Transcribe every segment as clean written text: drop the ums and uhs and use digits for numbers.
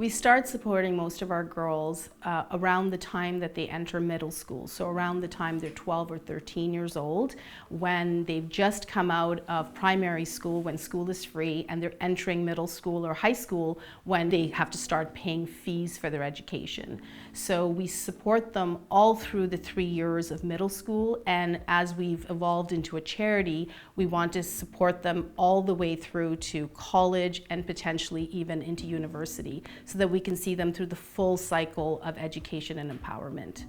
We start supporting most of our girls around the time that they enter middle school, so around the time they're 12 or 13 years old, when they've just come out of primary school, when school is free, and they're entering middle school or high school when they have to start paying fees for their education. So we support them all through the 3 years of middle school, and as we've evolved into a charity, we want to support them all the way through to college and potentially even into university, so that we can see them through the full cycle of education and empowerment.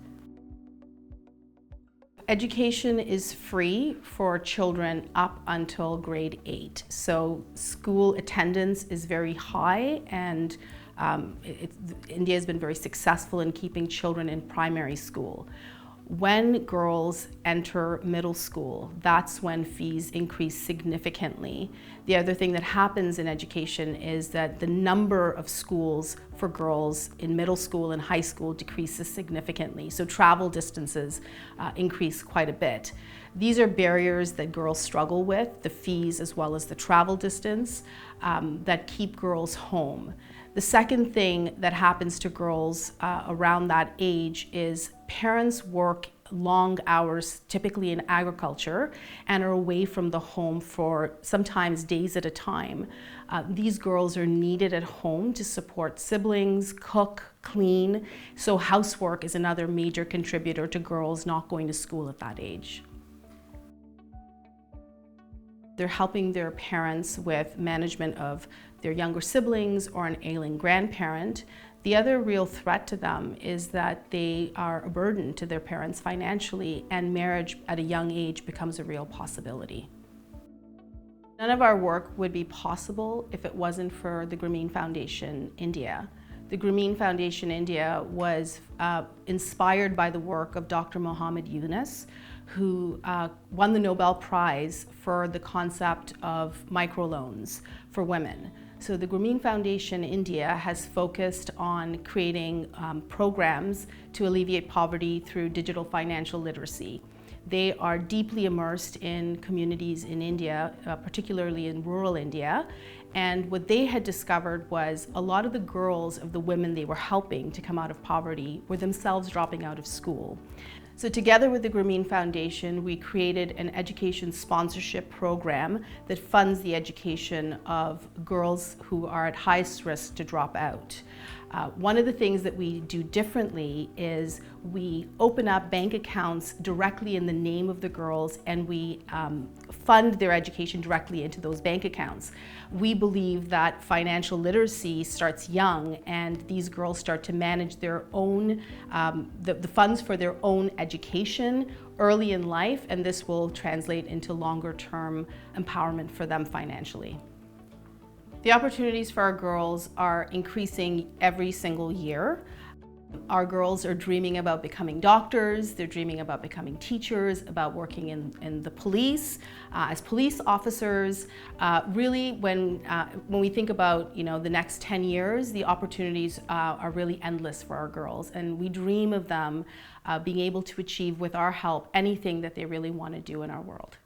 Education is free for children up until grade 8. So school attendance is very high, and India has been very successful in keeping children in primary school. When girls enter middle school, that's when fees increase significantly. The other thing that happens in education is that the number of schools for girls in middle school and high school decreases significantly. So travel distances increase quite a bit. These are barriers that girls struggle with, the fees as well as the travel distance, that keep girls home. The second thing that happens to girls around that age is parents work long hours, typically in agriculture, and are away from the home for sometimes days at a time. These girls are needed at home to support siblings, cook, clean, so housework is another major contributor to girls not going to school at that age. They're helping their parents with management of their younger siblings or an ailing grandparent. The other real threat to them is that they are a burden to their parents financially, and marriage at a young age becomes a real possibility. None of our work would be possible if it wasn't for the Grameen Foundation India. The Grameen Foundation India was inspired by the work of Dr. Muhammad Yunus, who won the Nobel Prize for the concept of microloans for women. So the Grameen Foundation India has focused on creating programs to alleviate poverty through digital financial literacy. They are deeply immersed in communities in India, particularly in rural India. And what they had discovered was a lot of the girls of the women they were helping to come out of poverty were themselves dropping out of school. So together with the Grameen Foundation, we created an education sponsorship program that funds the education of girls who are at highest risk to drop out. One of the things that we do differently is we open up bank accounts directly in the name of the girls, and we fund their education directly into those bank accounts. We believe that financial literacy starts young, and these girls start to manage their own, the funds for their own education early in life, and this will translate into longer-term empowerment for them financially. The opportunities for our girls are increasing every single year. Our girls are dreaming about becoming doctors, they're dreaming about becoming teachers, about working in the police, as police officers. Really, when we think about the next 10 years, the opportunities are really endless for our girls, and we dream of them being able to achieve, with our help, anything that they really want to do in our world.